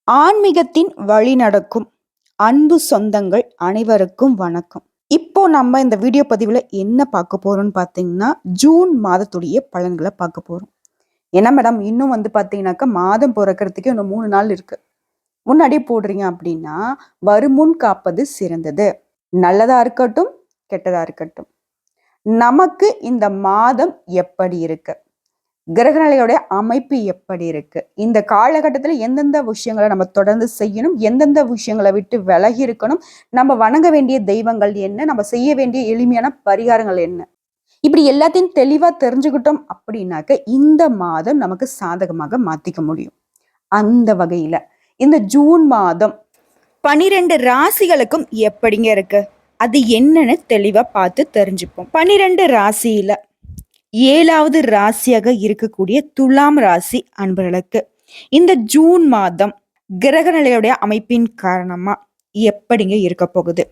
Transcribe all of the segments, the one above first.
ஆன்மீகத்தின் வழி நடக்கும் அன்பு சொந்தங்கள் அனைவருக்கும் வணக்கம். இப்போ நம்ம இந்த வீடியோ பதிவுல என்ன பார்க்க போறோம்னு பார்த்தீங்கன்னா, ஜூன் மாதத்துடைய பலன்களை பார்க்க போறோம். என்ன மேடம், இன்னும் பார்த்தீங்கன்னாக்கா மாதம் பிறக்கிறதுக்கு இன்னும் 3 நாள் இருக்கு. முன்னாடியே போடுறீங்க அப்படின்னா, வருமுன் காப்பது சிறந்தது. நல்லதா இருக்கட்டும், கெட்டதா இருக்கட்டும். நமக்கு இந்த மாதம் எப்படி இருக்கு, கிரகநிலையோட அமைப்பு எப்படி இருக்கு, இந்த காலகட்டத்துல எந்தெந்த விஷயங்களை நம்ம தொடர்ந்து செய்யணும், எந்தெந்த விஷயங்களை விட்டு விலகி இருக்கணும், நம்ம வணங்க வேண்டிய தெய்வங்கள் என்ன, நம்ம செய்ய வேண்டிய எளிமையான பரிகாரங்கள் என்ன, இப்படி எல்லாத்தையும் தெளிவா தெரிஞ்சுக்கிட்டோம் அப்படின்னாக்க இந்த மாதம் நமக்கு சாதகமாக மாத்திக்க முடியும். அந்த வகையில இந்த ஜூன் மாதம் 12 ராசிகளுக்கும் எப்படிங்க இருக்கு, அது என்னன்னு தெளிவா பார்த்து தெரிஞ்சுப்போம். 12 ராசியில 7வது ராசியாக இருக்கக்கூடிய துலாம் ராசி அன்பர்களுக்கு இந்த ஜூன் மாதம் கிரகநிலையுடைய அமைப்பின் காரணமா எப்படிங்க இருக்க போகுது,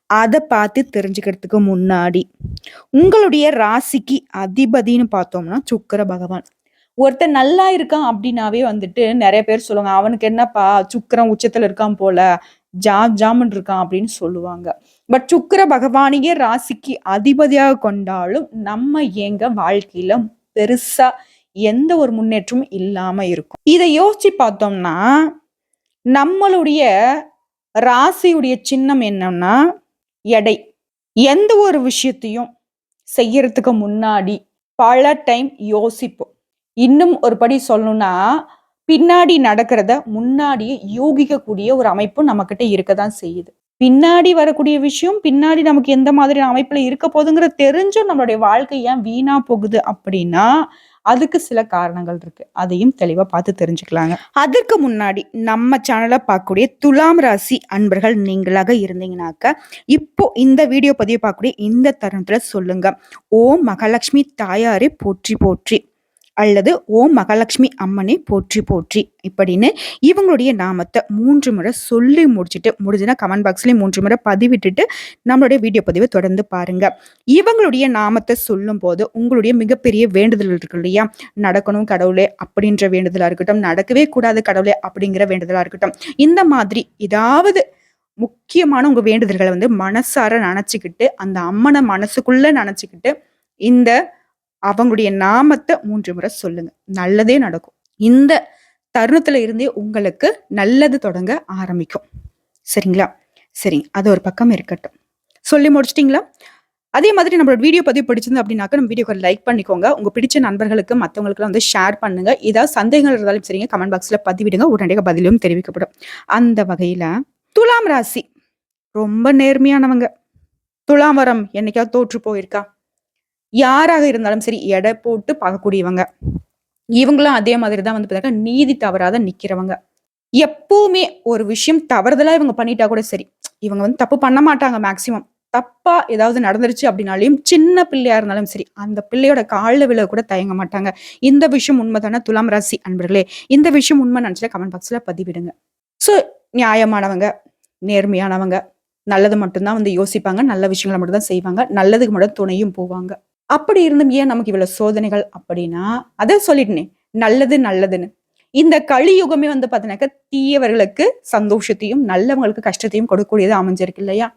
அதை பார்த்து தெரிஞ்சுக்கிறதுக்கு முன்னாடி உங்களுடைய ராசிக்கு அதிபதினு பார்த்தோம்னா சுக்கிர பகவான். ஒருத்தர் நல்லா இருக்கான் அப்படின்னாவே நிறைய பேர் சொல்லுவாங்க, அவனுக்கு என்னப்பா சுக்கிரன் உச்சத்துல இருக்கான் போல, ஜாமுன் இருக்கான் அப்படின்னு சொல்லுவாங்க. பட் சுக்கிர பகவானையே ராசிக்கு அதிபதியாக கொண்டாலும் நம்ம எங்க வாழ்க்கையில பெருசா எந்த ஒரு முன்னேற்றமும் இல்லாம இருக்கும். இதை யோசிச்சு பார்த்தோம்னா, நம்மளுடைய ராசியுடைய சின்னம் என்னன்னா எடை. எந்த ஒரு விஷயத்தையும் செய்யறதுக்கு முன்னாடி பல டைம் யோசிப்போம். இன்னும் ஒரு படி சொல்லணும்னா, பின்னாடி நடக்கிறத முன்னாடியே யூகிக்கக்கூடிய ஒரு அமைப்பு நம்ம கிட்ட இருக்கதான் செய்யுது. பின்னாடி வரக்கூடிய விஷயம் பின்னாடி நமக்கு எந்த மாதிரி அமைப்புல இருக்க போகுதுங்கிற தெரிஞ்சும் நம்மளுடைய வாழ்க்கை ஏன் வீணா போகுது அப்படின்னா, அதுக்கு சில காரணங்கள் இருக்கு. அதையும் தெளிவா பார்த்து தெரிஞ்சுக்கலாங்க. அதற்கு முன்னாடி நம்ம சேனலை பார்க்கக்கூடிய துலாம் ராசி அன்பர்கள் நீங்களாக இருந்தீங்கன்னாக்க இப்போ இந்த வீடியோ பதிவு பார்க்கக்கூடிய இந்த தருணத்துல சொல்லுங்க, ஓம் மகாலட்சுமி தாயாரே போற்றி போற்றி, அல்லது ஓம் மகாலட்சுமி அம்மனே போற்றி போற்றி இப்படின்னு இவங்களுடைய நாமத்தை 3 முறை சொல்லி முடிச்சுட்டு, முடிஞ்சுன்னா கமெண்ட் பாக்ஸ்லேயும் 3 முறை பதிவிட்டுட்டு நம்மளுடைய வீடியோ பதிவை தொடர்ந்து பாருங்க. இவங்களுடைய நாமத்தை சொல்லும் போது உங்களுடைய மிகப்பெரிய வேண்டுதல் இருக்கு இல்லையா, நடக்கணும் கடவுளே அப்படின்ற வேண்டுதலா இருக்கட்டும், நடக்கவே கூடாது கடவுளே அப்படிங்கிற வேண்டுதலா இருக்கட்டும், இந்த மாதிரி ஏதாவது முக்கியமான உங்க வேண்டுதல்களை மனசார நினைச்சுக்கிட்டு, அந்த அம்மனை மனசுக்குள்ள நினைச்சுக்கிட்டு இந்த அவங்களுடைய நாமத்தை 3 முறை சொல்லுங்க. நல்லதே நடக்கும். இந்த தருணத்துல இருந்தே உங்களுக்கு நல்லது தொடங்க ஆரம்பிக்கும். சரிங்களா? சரி, அது ஒரு பக்கம் இருக்கட்டும். சொல்லி முடிச்சிட்டீங்களா? அதே மாதிரி நம்மளோட வீடியோ பதிவு பிடிச்சிருந்து அப்படின்னாக்க நம்ம வீடியோக்கு லைக் பண்ணிக்கோங்க. உங்க பிடிச்ச நண்பர்களுக்கு மற்றவங்களுக்கு ஷேர் பண்ணுங்க. ஏதாவது சந்தேகங்கள் இருந்தாலும் சரிங்க, கமெண்ட் பாக்ஸ்ல பதிவிடுங்க. உடனடியாக பதிலும் தெரிவிக்கப்படும். அந்த வகையில துலாம் ராசி ரொம்ப நேர்மையானவங்க. துலாம் வரம் என்னைக்காவது தோற்று போயிருக்கா? யாராக இருந்தாலும் சரி எடை போட்டு பார்க்கக்கூடியவங்க. இவங்களும் அதே மாதிரி தான் பார்த்தா நீதி தவறாத நிக்கிறவங்க. எப்பவுமே ஒரு விஷயம் தவறுதலா இவங்க பண்ணிட்டா கூட சரி, இவங்க தப்பு பண்ண மாட்டாங்க. மேக்சிமம் தப்பா ஏதாவது நடந்துருச்சு அப்படின்னாலையும் சின்ன பிள்ளையா இருந்தாலும் சரி, அந்த பிள்ளையோட காலில் விழ கூட தயங்க மாட்டாங்க. இந்த விஷயம் உண்மைதானே துலாம் ராசி அன்பர்களே? இந்த விஷயம் உண்மை நினைச்சா கமெண்ட் பாக்ஸ்ல பதிவிடுங்க. ஸோ நியாயமானவங்க, நேர்மையானவங்க, நல்லது மட்டும்தான் யோசிப்பாங்க, நல்ல விஷயங்களை மட்டும் தான் செய்வாங்க, நல்லதுக்கு மட்டும் துணையும் போவாங்க. அப்படி இருந்தும் ஏன் நமக்கு இவ்வளவு சோதனைகள் அப்படின்னா, அதை சொல்லிட்டேனே, நல்லது நல்லதுன்னு. இந்த கலியுகமே பாத்தீங்கன்னாக்க தீயவர்களுக்கு சந்தோஷத்தையும் நல்லவங்களுக்கு கஷ்டத்தையும் கொடுக்கக்கூடியது அமைஞ்சிருக்கு இல்லையா?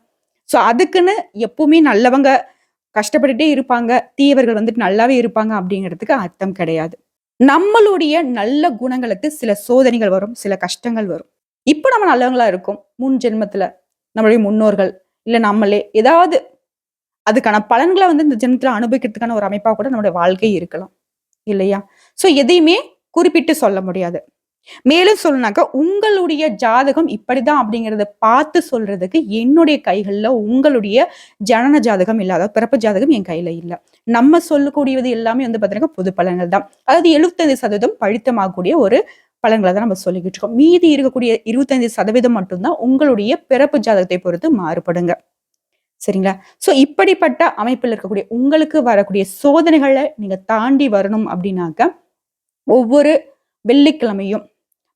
சோ அதுக்குன்னு எப்பவுமே நல்லவங்க கஷ்டப்பட்டுட்டே இருப்பாங்க, தீயவர்கள் நல்லாவே இருப்பாங்க அப்படிங்கிறதுக்கு அர்த்தம் கிடையாது. நம்மளுடைய நல்ல குணங்களுக்கு சில சோதனைகள் வரும், சில கஷ்டங்கள் வரும். இப்ப நம்ம நல்லவங்களா இருக்கும், முன் ஜென்மத்துல நம்மளுடைய முன்னோர்கள் இல்ல நம்மளே ஏதாவது அதுக்கான பலன்களை இந்த ஜென்மத்துல அனுபவிக்கிறதுக்கான ஒரு அமைப்பா கூட நம்மளுடைய வாழ்க்கை இருக்கலாம் இல்லையா? சோ எதையுமே குறிப்பிட்டு சொல்ல முடியாது. மேலும் சொல்லனாக்கா உங்களுடைய ஜாதகம் இப்படிதான் அப்படிங்கறத பார்த்து சொல்றதுக்கு என்னுடைய கைகள்ல உங்களுடைய ஜனன ஜாதகம் இல்லாத பிறப்பு ஜாதகம் என் கையில இல்ல. நம்ம சொல்லக்கூடியது எல்லாமே பாத்தீங்கன்னா பொது பலன்கள் தான். அதாவது 75% பழித்தமாகக்கூடிய ஒரு பலன்களை தான் நம்ம சொல்லிக்கிட்டு இருக்கோம். மீதி இருக்கக்கூடிய 25% மட்டும்தான் உங்களுடைய பிறப்பு ஜாதகத்தை பொறுத்து மாறுபடுங்க. சரிங்களா? சோ இப்படிப்பட்ட அமைப்பில் இருக்கக்கூடிய உங்களுக்கு வரக்கூடிய சோதனைகளை நீங்க தாண்டி வரணும் அப்படின்னாக்க ஒவ்வொரு வெள்ளிக்கிழமையும்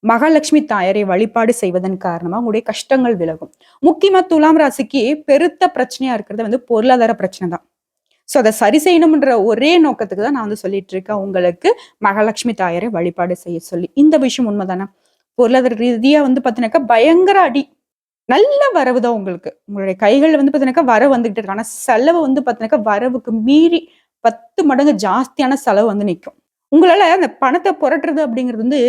மகாலட்சுமி தாயாரை வழிபாடு செய்வதன் காரணமா உங்களுடைய கஷ்டங்கள் விலகும். முக்கியமா துலாம் ராசிக்கு பெருத்த பிரச்சனையா இருக்கிறது பொருளாதார பிரச்சனை தான். சோ அதை சரி செய்யணும்ன்ற ஒரே நோக்கத்துக்கு தான் நான் சொல்லிட்டு இருக்கேன் உங்களுக்கு மகாலட்சுமி தாயாரை வழிபாடு செய்ய சொல்லி. இந்த விஷயம் உண்மைதானே? பொருளாதார ரீதியா வந்து பாத்தீங்கன்னாக்கா பயங்கர அடி. நல்ல வரவு தான் உங்களுக்கு. உங்களுடைய கைகள்ல வந்து பாத்தீங்கன்னாக்கா வரவு வந்துகிட்டு இருக்கு. ஆனா செலவு வந்து பாத்தீங்கன்னாக்கா வரவுக்கு மீறி 10 மடங்கு ஜாஸ்தியான செலவு வந்து நிக்கும். உங்களால அந்த பணத்த புரட்டுறது அப்படிங்கிறது வந்து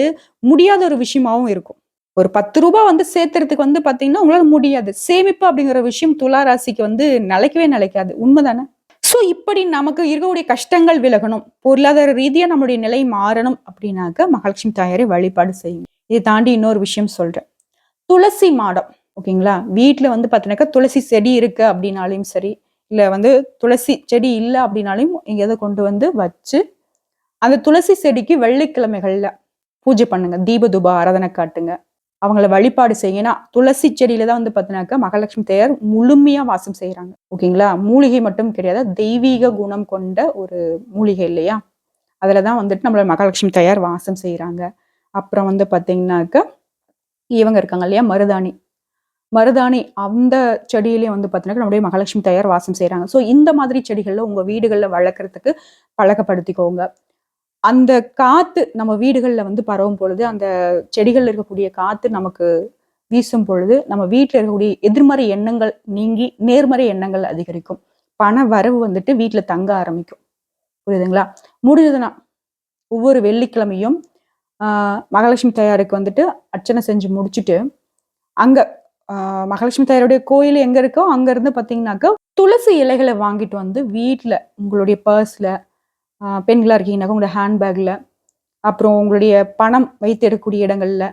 முடியாத ஒரு விஷயமாவும் இருக்கும். ஒரு ரூ. 10 வந்து சேர்த்துறதுக்கு வந்து பாத்தீங்கன்னா, உங்களால முடியாது. சேமிப்பு அப்படிங்கிற விஷயம் துலா ராசிக்கு வந்து நிலைக்கவே நிலைக்காது. உண்மதானே? சோ இப்படி நமக்கு இருக்கக்கூடிய கஷ்டங்கள் விலகணும். பொருளாதார ரீதியா நம்முடைய நிலை மாறணும் அப்படின்னாக்க மகாலட்சுமி தாயாரை வழிபாடு செய்யுங்க. இதை தாண்டி இன்னொரு விஷயம் சொல்றேன். துளசி மாடம். ஓகேங்களா? வீட்ல வந்து பார்த்தீங்கன்னாக்கா, துளசி செடி இருக்கு அப்டின்னாலும் சரி, இல்ல வந்து துளசி செடி இல்ல அப்டின்னாலும் எங்கேயாவது கொண்டு வந்து வச்சு, அந்த துளசி செடிக்கு வெள்ளிக்கிழமைகள்ல பூஜை பண்ணுங்க. தீப தூப ஆராதனை காட்டுங்க. அவங்கள வழிபாடு செய்யுங்க. ஏன்னா, துளசி செடியில தான் வந்து பார்த்தீங்கன்னாக்கா, மகாலட்சுமி தாயார் முழுமையா வாசம் செய்றாங்க. ஓகேங்களா? மூலிகை மட்டும் கிடையாது. தெய்வீக குணம் கொண்ட ஒரு மூலிகை இல்லையா? அதுல தான் வந்துட்டு நம்மள மகாலட்சுமி தாயார் வாசம் செய்றாங்க. அப்புறம் வந்து பார்த்தீங்கன்னாக்கா, இவங்க இருக்காங்க இல்லையா? மருதாணி. மருதாணி அந்த செடியிலயும் வந்து பார்த்தீங்கன்னா, நம்முடைய மகாலட்சுமி தாயார் வாசம் செய்றாங்க. ஸோ இந்த மாதிரி செடிகள்ல உங்க வீடுகள்ல வளர்க்கறதுக்கு பழக்கப்படுத்திக்கோங்க. அந்த காத்து நம்ம வீடுகள்ல வந்து பரவும் பொழுது, அந்த செடிகள்ல இருக்கக்கூடிய காத்து நமக்கு வீசும் பொழுது, நம்ம வீட்ல இருக்கக்கூடிய எதிர்மறை எண்ணங்கள் நீங்கி, நேர்மறை எண்ணங்கள் அதிகரிக்கும். பண வரவு வந்துட்டு வீட்ல தங்க ஆரம்பிக்கும். புரியுதுங்களா? முடிஞ்சதுன்னா, ஒவ்வொரு வெள்ளிக்கிழமையும் ஆ மகாலட்சுமி தாயாருக்கு வந்துட்டு அர்ச்சனை செஞ்சு முடிச்சுட்டு, அங்க மகாலட்சுமி தாயாருடைய கோயில் எங்க இருக்கோ, அங்க இருந்து பார்த்தீங்கன்னாக்கா, துளசி இலைகள வாங்கிட்டு வந்து வீட்ல உங்களுடைய பர்ஸ்ல, பெண்களா இருக்கீங்கன்னாக்கா உங்களுடைய ஹேண்ட் பேக்ல, அப்புறம் உங்களுடைய பணம் வைத்து எடுக்கக்கூடிய இடங்கள்ல,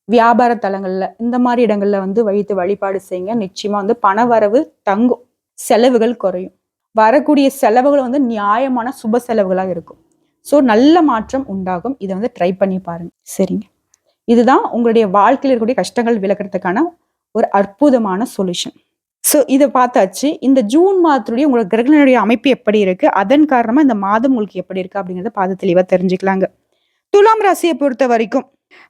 வியாபார தலங்கள்ல, இந்த மாரி இடங்கள்ல வந்து வைத்து வழிபாடு செய்யுங்க. நிச்சயமா வந்து பண வரவு தங்கும். செலவுகள் குறையும். வரக்கூடிய செலவுகள் வந்து நியாயமான சுப செலவுகளா இருக்கும். ஸோ நல்ல மாற்றம் உண்டாகும். இத வந்து ட்ரை பண்ணி பாருங்க. சரிங்க. இதுதான் உங்களுடைய வாழ்க்கையில இருக்கக்கூடிய கஷ்டங்கள் விலகுறதுக்கான ஒரு அற்புதமான சொல்யூஷன். ஸோ இத பார்த்தாச்சு. இந்த ஜூன் மாதத்துடைய உங்களோட கிரகங்களுடைய அமைப்பு எப்படி இருக்கு? அதன் காரணமா இந்த மாதம் உங்களுக்கு எப்படி இருக்கு? அப்படிங்கிறத பார்த்து தெளிவா தெரிஞ்சுக்கலாங்க. துலாம் ராசிய பொறுத்தவரைக்கும்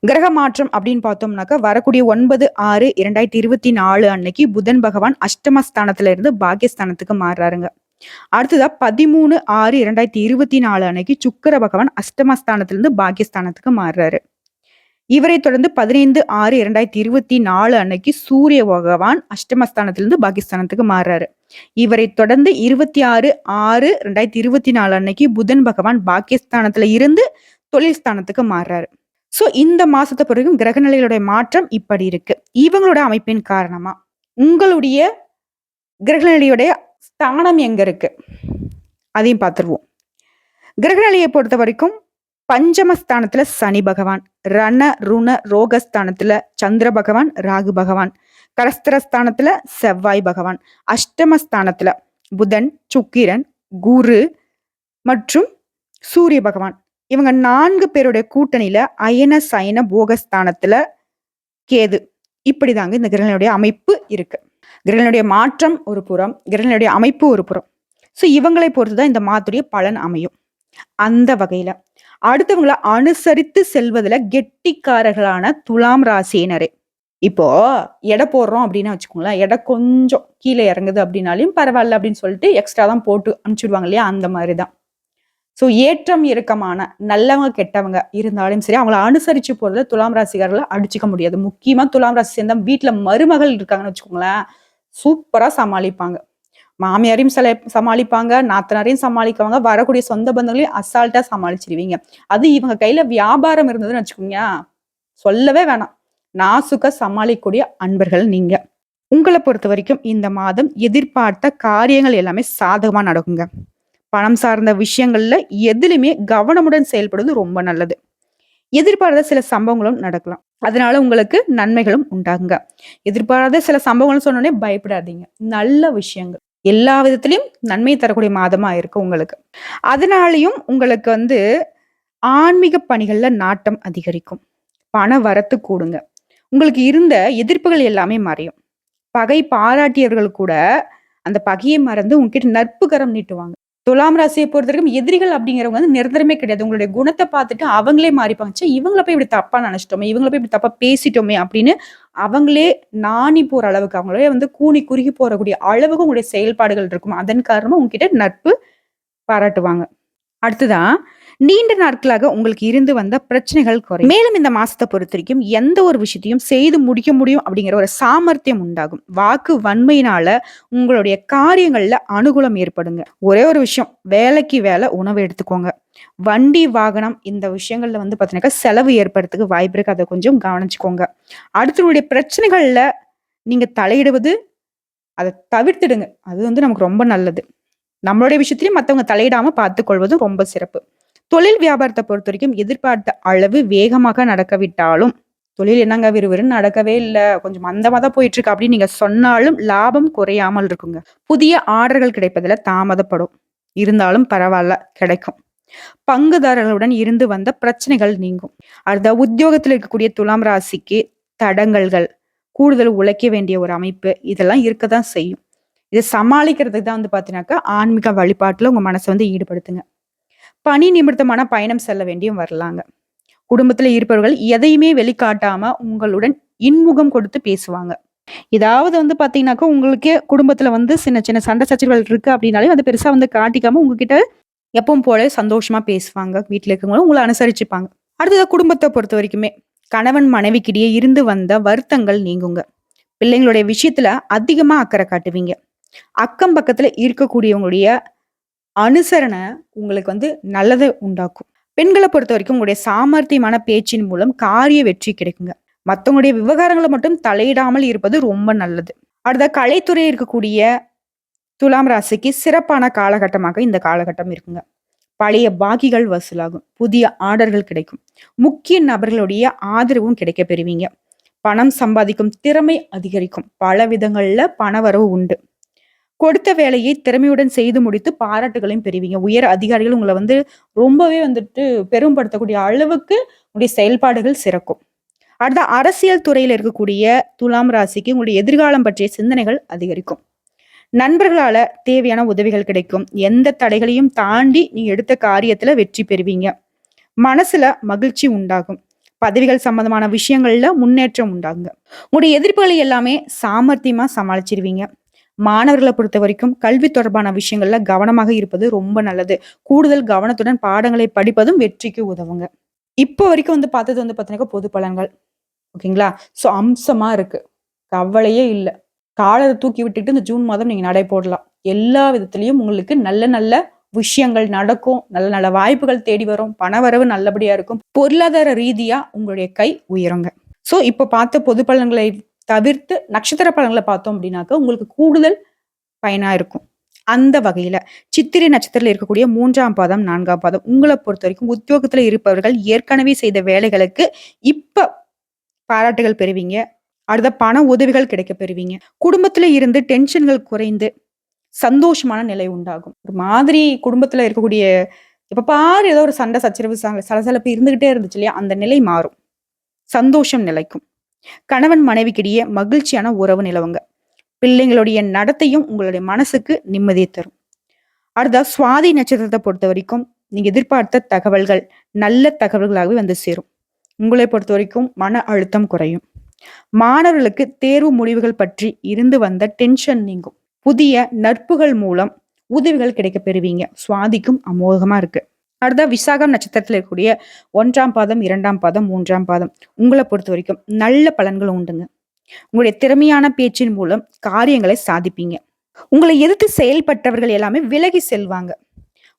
கிரக மாற்றம் அப்படின்னு பார்த்தோம்னாக்கா, வரக்கூடிய 9/6/2024 அன்னைக்கு புதன் பகவான் அஷ்டமஸ்தானத்துல இருந்து பாக்கியஸ்தானத்துக்கு மாறுறாருங்க. அடுத்ததா 13/6/2024 அன்னைக்கு சுக்கிர பகவான் அஷ்டமஸ்தானத்திலிருந்து பாக்கியஸ்தானத்துக்கு மாறுறாரு. இவரை தொடர்ந்து 15/6/2024 அன்னைக்கு சூரிய பகவான் அஷ்டமஸ்தானத்திலிருந்து பாகிஸ்தானத்துக்கு மாறுறாரு. இவரை தொடர்ந்து 26/6/2024 அன்னைக்கு புதன் பகவான் பாகிஸ்தானத்துல இருந்து தொழில் ஸ்தானத்துக்கு மாறுறாரு. சோ இந்த மாசத்தை பிறகும் கிரகநிலைகளுடைய மாற்றம் இப்படி இருக்கு. இவங்களோட அமைப்பின் காரணமா உங்களுடைய கிரகநிலையுடைய ஸ்தானம் எங்க இருக்கு அதையும் பார்த்துருவோம். கிரகநிலையை பொறுத்த வரைக்கும் பஞ்சமஸ்தானத்துல சனி பகவான், ரண ருண ரோகஸ்தானத்துல சந்திர பகவான், ராகு பகவான், கரஸ்திரஸ்தானத்துல செவ்வாய் பகவான், அஷ்டமஸ்தானத்துல புதன், சுக்கிரன், குரு மற்றும் சூரிய பகவான். இவங்க 4 பேருடைய கூட்டணியில அயன சயன போகஸ்தானத்துல கேது. இப்படிதாங்க இந்த கிரகங்களுடைய அமைப்பு இருக்கு. கிரகங்களுடைய மாற்றம் ஒரு புறம், கிரகங்களுடைய அமைப்பு ஒரு புறம். ஸோ இவங்களை பொறுத்துதான் இந்த மாதத்துடைய பலன் அமையும். அந்த வகையில அடுத்தவங்களை அனுசரித்து செல்வதுல கெட்டிக்காரர்களான துலாம் ராசியினரே. இப்போ எடை போடுறோம் அப்படின்னு வச்சுக்கோங்களேன், எடை கொஞ்சம் கீழே இறங்குது அப்படின்னாலும் பரவாயில்ல அப்படின்னு சொல்லிட்டு எக்ஸ்ட்ரா தான் போட்டு அனுப்பிச்சுடுவாங்க இல்லையா? அந்த மாதிரிதான். ஸோ ஏற்றம் இறக்கமான நல்லவங்க கெட்டவங்க இருந்தாலும் சரி, அவங்கள அனுசரிச்சு போறதுல துலாம் ராசிக்காரர்களை அடிச்சுக்க முடியாது. முக்கியமா துலாம் ராசி சேர்ந்தா வீட்டுல மருமகள் இருக்காங்கன்னு வச்சுக்கோங்களேன், சூப்பரா சமாளிப்பாங்க. மாமியாரையும் சமாளிப்பாங்க, நாத்தனாரையும் சமாளிக்குவாங்க, வரக்கூடிய சொந்த பந்தங்களையும் அசால்ட்டா சமாளிச்சிருவீங்க. அது இவங்க கையில வியாபாரம் இருந்ததுன்னு வச்சுக்கோங்க, சொல்லவே வேணாம். நாசுக்கா சமாளிக்கக்கூடிய அன்பர்கள் நீங்க. உங்களை பொறுத்த வரைக்கும் இந்த மாதம் எதிர்பார்த்த காரியங்கள் எல்லாமே சாதகமா நடக்குங்க. பணம் சார்ந்த விஷயங்கள்ல எதிலுமே கவனமுடன் செயல்படுவது ரொம்ப நல்லது. எதிர்பாராத சில சம்பவங்களும் நடக்கலாம். அதனால உங்களுக்கு நன்மைகளும் உண்டாகுங்க. எதிர்பாராத சில சம்பவங்கள் சொன்னோடனே பயப்படாதீங்க. நல்ல விஷயங்கள் எல்லா விதத்திலையும் நன்மை தரக்கூடிய மாதமா இருக்கு உங்களுக்கு. அதனாலையும் உங்களுக்கு வந்து ஆன்மீக பணிகள்ல நாட்டம் அதிகரிக்கும். பண வரத்து கூடுங்க. உங்களுக்கு இருந்த எதிர்ப்புகள் எல்லாமே மறையும். பகை பாராட்டியவர்கள் கூட அந்த பகையை மறந்து உங்ககிட்ட நட்பு கரம் நீட்டுவாங்க. துலாம் ராசியை பொறுத்த வரைக்கும் எதிரிகள் அப்படிங்கிறவங்க வந்து நிரந்தரமே கிடையாது. உங்களுடைய குணத்தை பார்த்துட்டு அவங்களே மாறிப்பாங்க. ச்சே, இவங்கள போய் இப்படி தப்பா நினைச்சிட்டோமே, இவங்கள போய் இப்படி தப்பா பேசிட்டோமே அப்படின்னு அவங்களே நாணி போற அளவுக்கு, அவங்களே வந்து கூனி குறுகி போறக்கூடிய அளவுக்கு உங்களுடைய செயல்பாடுகள் இருக்கும். அதன் காரணமா உங்ககிட்ட நட்பு பாராட்டுவாங்க. அடுத்ததா நீண்ட நாட்களாக உங்களுக்கு இருந்து வந்த பிரச்சனைகள் குறையும். மேலும் இந்த மாசத்தை பொறுத்த வரைக்கும் எந்த ஒரு விஷயத்தையும் செய்து முடிக்க முடியும் அப்படிங்கிற ஒரு சாமர்த்தியம் உண்டாகும். வாக்கு வன்மையினால உங்களுடைய காரியங்கள்ல அனுகூலம் ஏற்படுங்க. ஒரே ஒரு விஷயம், வேலைக்கு வேலை உணவு எடுத்துக்கோங்க. வண்டி வாகனம் இந்த விஷயங்கள்ல வந்து பாத்தீங்கன்னா செலவு ஏற்படுறதுக்கு வாய்ப்பு இருக்கு. அதை கொஞ்சம் கவனிச்சுக்கோங்க. அடுத்தவங்களுடைய பிரச்சனைகள்ல நீங்க தலையிடுவது அதை தவிர்த்துடுங்க. அது வந்து நமக்கு ரொம்ப நல்லது. நம்மளுடைய விஷயத்திலயும் மத்தவங்க தலையிடாம பார்த்துக் கொள்வதும் ரொம்ப சிறப்பு. தொழில் வியாபாரத்தை பொறுத்த வரைக்கும் எதிர்பார்த்த அளவு வேகமாக நடக்கவிட்டாலும், தொழில் என்னங்க விறுவிறுன்னு நடக்கவே இல்ல, கொஞ்சம் மந்தமா தான் போயிட்டு இருக்கு அப்படின்னு நீங்க சொன்னாலும் லாபம் குறையாமல் இருக்குங்க. புதிய ஆர்டர்கள் கிடைப்பதுல தாமதப்படும். இருந்தாலும் பரவாயில்ல, கிடைக்கும். பங்குதாரர்களுடன் இருந்து வந்த பிரச்சனைகள் நீங்கும். அடுத்த உத்தியோகத்தில் இருக்கக்கூடிய துலாம் ராசிக்கு தடங்கல்கள், கூடுதல் உழைக்க வேண்டிய ஒரு அமைப்பு இதெல்லாம் இருக்கதான் செய்யும். இதை சமாளிக்கிறதுக்கு தான் வந்து பாத்தீங்கன்னாக்கா ஆன்மீக வழிபாட்டுல உங்க மனசை வந்து ஈடுபடுத்துங்க. பணி நிமித்தமான பயணம் செல்ல வேண்டியும் வரலாங்க. குடும்பத்துல இருப்பவர்கள் எதையுமே வெளிக்காட்டாம உங்களுடன் இன்முகம் கொடுத்து பேசுவாங்க. ஏதாவது வந்து பாத்தீங்கன்னாக்கா உங்களுக்கே குடும்பத்துல வந்து சின்ன சின்ன சண்டை சச்சரவுகள் இருக்கு அப்படின்னாலே வந்து பெருசா வந்து காட்டிக்காம உங்ககிட்ட எப்பவும் போல சந்தோஷமா பேசுவாங்க. வீட்டுல இருக்கவங்களும் உங்களை அனுசரிச்சுப்பாங்க. அடுத்தது குடும்பத்தை பொறுத்த வரைக்குமே கணவன் மனைவிக்கிடையே இருந்து வந்த வருத்தங்கள் நீங்குங்க. பிள்ளைங்களுடைய விஷயத்துல அதிகமா அக்கறை காட்டுவீங்க. அக்கம் பக்கத்துல இருக்கக்கூடியவங்களுடைய அனுசரணை உங்களுக்கு வந்து நல்லதை உண்டாக்கும். பெண்களை பொறுத்த வரைக்கும் உங்களுடைய சாமர்த்தியமான பேச்சின் மூலம் காரிய வெற்றி கிடைக்குங்க. மத்தவங்களுடைய விவகாரங்களை மட்டும் தலையிடாமல் இருப்பது ரொம்ப நல்லது. அடுத்த கலைத்துறை இருக்கக்கூடிய துலாம் ராசிக்கு சிறப்பான காலகட்டமாக இந்த காலகட்டம் இருக்குங்க. பழைய பாக்கிகள் வசூலாகும். புதிய ஆர்டர்கள் கிடைக்கும். முக்கிய நபர்களுடைய ஆதரவும் கிடைக்க பெறுவீங்க. பணம் சம்பாதிக்கும் திறமை அதிகரிக்கும். பல விதங்கள்ல பணவரவு உண்டு. கொடுத்த வேலையை திறமையுடன் செய்து முடித்து பாராட்டுகளையும் பெறுவீங்க. உயர் அதிகாரிகள் உங்களை வந்து ரொம்பவே வந்துட்டு பெருமைப்படுத்தக்கூடிய அளவுக்கு உங்களுடைய செயல்பாடுகள் சிறக்கும். அடுத்த அரசியல் துறையில இருக்கக்கூடிய துலாம் ராசிக்கு உங்களுடைய எதிர்காலம் பற்றிய சிந்தனைகள் அதிகரிக்கும். நண்பர்களால தேவையான உதவிகள் கிடைக்கும். எந்த தடைகளையும் தாண்டி நீங்க எடுத்த காரியத்துல வெற்றி பெறுவீங்க. மனசுல மகிழ்ச்சி உண்டாகும். பதவிகள் சம்பந்தமான விஷயங்கள்ல முன்னேற்றம் உண்டாகுங்க. உங்களுடைய எதிர்ப்புகளை எல்லாமே சாமர்த்தியமா சமாளிச்சிருவீங்க. மாணவர்களை பொறுத்த வரைக்கும் கல்வி தொடர்பான விஷயங்கள்ல கவனமாக இருப்பது ரொம்ப நல்லது. கூடுதல் கவனத்துடன் பாடங்களை படிப்பதும் வெற்றிக்கு உதவுங்க. இப்போ வரைக்கும் வந்து பார்த்தது வந்து பார்த்தீங்கன்னா பொது பலன்கள். ஓகேங்களா? ஸோ அம்சமா இருக்கு. கவலையே இல்லை. காலத்தை தூக்கி விட்டுட்டு இந்த ஜூன் மாதம் நீங்க நடை போடலாம். எல்லா விதத்திலையும் உங்களுக்கு நல்ல நல்ல விஷயங்கள் நடக்கும். நல்ல நல்ல வாய்ப்புகள் தேடி வரும். பணவரவு நல்லபடியா இருக்கும். பொருளாதார ரீதியா உங்களுடைய கை உயருங்க. ஸோ இப்போ பார்த்த பொது பலன்களை தவிர்த்து நட்சத்திர பலன்களை பார்த்தோம் அப்படின்னாக்க உங்களுக்கு கூடுதல் பயனா இருக்கும். அந்த வகையில சித்திரை நட்சத்திரத்தில் இருக்கக்கூடிய 3ஆம் பாதம் 4ஆம் பாதம் உங்களை பொறுத்த வரைக்கும் உத்தியோகத்துல இருப்பவர்கள் ஏற்கனவே செய்த வேலைகளுக்கு இப்ப பாராட்டுகள் பெறுவீங்க. அடுத்த பண உதவிகள் கிடைக்க பெறுவீங்க. குடும்பத்துல இருந்து டென்ஷன்கள் குறைந்து சந்தோஷமான நிலை உண்டாகும். ஒரு மாதிரி குடும்பத்துல இருக்கக்கூடிய எப்ப பாரு ஏதோ ஒரு சண்டை சச்சரவு சலசலப்பு இருந்துகிட்டே இருந்துச்சு இல்லையா, அந்த நிலை மாறும். சந்தோஷம் நிலைக்கும். கணவன் மனைவிக்கிடையே மகிழ்ச்சியான உறவு நிலவுங்க. பிள்ளைங்களுடைய நடத்தையும் உங்களுடைய மனசுக்கு நிம்மதியை தரும். அடுத்த சுவாதி நட்சத்திரத்தை பொறுத்த வரைக்கும் நீங்க எதிர்பார்த்த தகவல்கள் நல்ல தகவல்களாகவே வந்து சேரும். உங்களை பொறுத்த வரைக்கும் மன அழுத்தம் குறையும். மாணவர்களுக்கு தேர்வு முடிவுகள் பற்றி இருந்து வந்த டென்ஷன் நீங்கும். புதிய நட்புகள் மூலம் உதவிகள் கிடைக்க பெறுவீங்க. சுவாதிக்கும் அமோகமா இருக்கு. அடுத்த விசாகம் நட்சத்திரத்தில் இருக்கக்கூடிய 1ஆம் பாதம் 2ஆம் பாதம் 3ஆம் பாதம் உங்களை பொறுத்த வரைக்கும் நல்ல பலன்கள் உண்டுங்க. உங்களுடைய திறமையான பேச்சின் மூலம் காரியங்களை சாதிப்பீங்க. உங்களை எதிர்த்து செயல்பட்டவர்கள் எல்லாமே விலகி செல்வாங்க.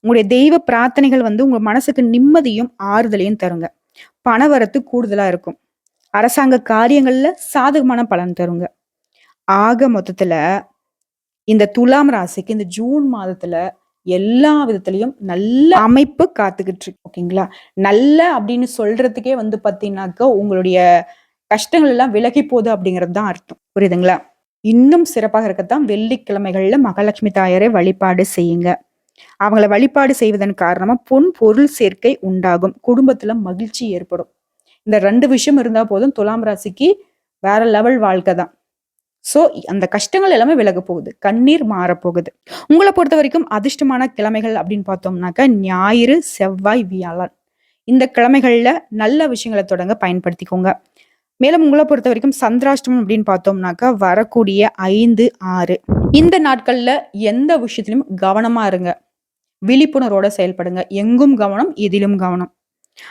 உங்களுடைய தெய்வ பிரார்த்தனைகள் வந்து உங்க மனசுக்கு நிம்மதியும் ஆறுதலையும் தருங்க. பணவரத்து கூடுதலா இருக்கும். அரசாங்க காரியங்கள்ல சாதகமான பலன் தருங்க. ஆக மொத்தத்துல இந்த துலாம் ராசிக்கு இந்த ஜூன் மாதத்துல எல்லா விதத்திலையும் நல்ல அமைப்பு காத்துக்கிட்டு இருக்கு. ஓகேங்களா? நல்ல அப்படின்னு சொல்றதுக்கே வந்து பாத்தீங்கன்னாக்கா உங்களுடைய கஷ்டங்கள் எல்லாம் விலகி போகுது அப்படிங்கிறது தான் அர்த்தம். புரியுதுங்களா? இன்னும் சிறப்பாக இருக்கத்தான் வெள்ளிக்கிழமைகள்ல மகாலட்சுமி தாயாரை வழிபாடு செய்யுங்க. அவங்கள வழிபாடு செய்வதன் காரணமா பொன் பொருள் சேர்க்கை உண்டாகும். குடும்பத்துல மகிழ்ச்சி ஏற்படும். இந்த 2 விஷயம் இருந்தா போதும் துலாம் ராசிக்கு வேற லெவல் வாழ்க்கை தான். சோ அந்த கஷ்டங்கள் எல்லாமே விலக போகுது. கண்ணீர் மாறப்போகுது. உங்களை பொறுத்த வரைக்கும் அதிர்ஷ்டமான கிழமைகள் அப்படின்னு பார்த்தோம்னாக்கா ஞாயிறு, செவ்வாய், வியாழன். இந்த கிழமைகள்ல நல்ல விஷயங்களை தொடங்க பயன்படுத்திக்கோங்க. மேலும் உங்களை பொறுத்த வரைக்கும் சந்திராஷ்டமம் அப்படின்னு பார்த்தோம்னாக்கா வரக்கூடிய 5, 6 இந்த நாட்கள்ல எந்த விஷயத்திலும் கவனமா இருங்க. விழிப்புணர்வோட செயல்படுங்க. எங்கும் கவனம், எதிலும் கவனம்.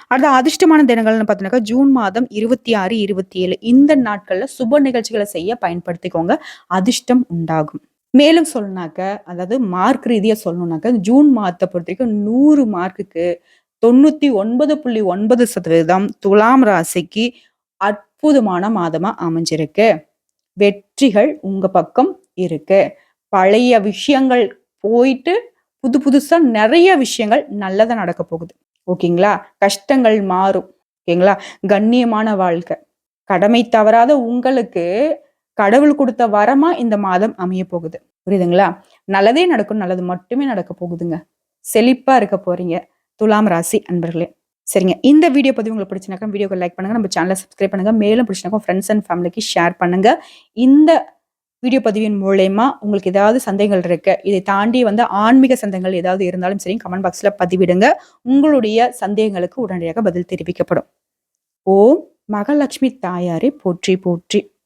அடுத்த அதிர்ஷ்டமான தினங்கள்னு பார்த்தீங்கன்னாக்கா, ஜூன் மாதம் 26, 27 இந்த நாட்கள்ல சுப நிகழ்ச்சிகள செய்ய பயன்படுத்திக்கோங்க. அதிர்ஷ்டம் உண்டாகும். மேலும் சொல்லணும்னாக்க, அதாவது மார்க் ரீதியா சொல்லணும்னாக்க, ஜூன் மாதத்த பொறுத்தவரைக்கும் 100 மார்க்குக்கு 99.9% துலாம் ராசிக்கு அற்புதமான மாதமா அமைஞ்சிருக்கு. வெற்றிகள் உங்க பக்கம் இருக்கு. பழைய விஷயங்கள் போயிட்டு புது புதுசா நெறைய விஷயங்கள் நல்லதா நடக்க போகுது. ஓகேங்களா? கஷ்டங்கள் மாறும். ஓகேங்களா? கண்ணியமான வாழ்க்கை. கடமை தவறாத உங்களுக்கு கடவுள் குடுத்த வரமா இந்த மாதம் அமைய போகுது. புரியுதுங்களா? நல்லதே நடக்கும். நல்லது மட்டுமே நடக்க போகுதுங்க. செழிப்பா இருக்க போறீங்க. துலாம் ராசி அன்பர்களே. சரிங்க. இந்த வீடியோ பதிவு உங்களுக்கு பிடிச்சுனாக்கா வீடியோக்கு லைக் பண்ணுங்க. நம்ம சேனல சப்ஸ்கிரைப் பண்ணுங்க. மேலும் பிடிச்சுனாக்கா ஃப்ரெண்ட்ஸ் அண்ட் ஃபேமிலிக்கு ஷேர் பண்ணுங்க. இந்த வீடியோ பதிவின் மூலியமா உங்களுக்கு ஏதாவது சந்தேகங்கள் இருக்கு. இதை தாண்டி ஆன்மீக சந்தேகங்கள் ஏதாவது இருந்தாலும் சரி கமெண்ட் பாக்ஸ்ல பதிவிடுங்க. உங்களுடைய சந்தேகங்களுக்கு உடனடியாக பதில் தெரிவிக்கப்படும். ஓம் மகாலட்சுமி தாயாரே போற்றி போற்றி.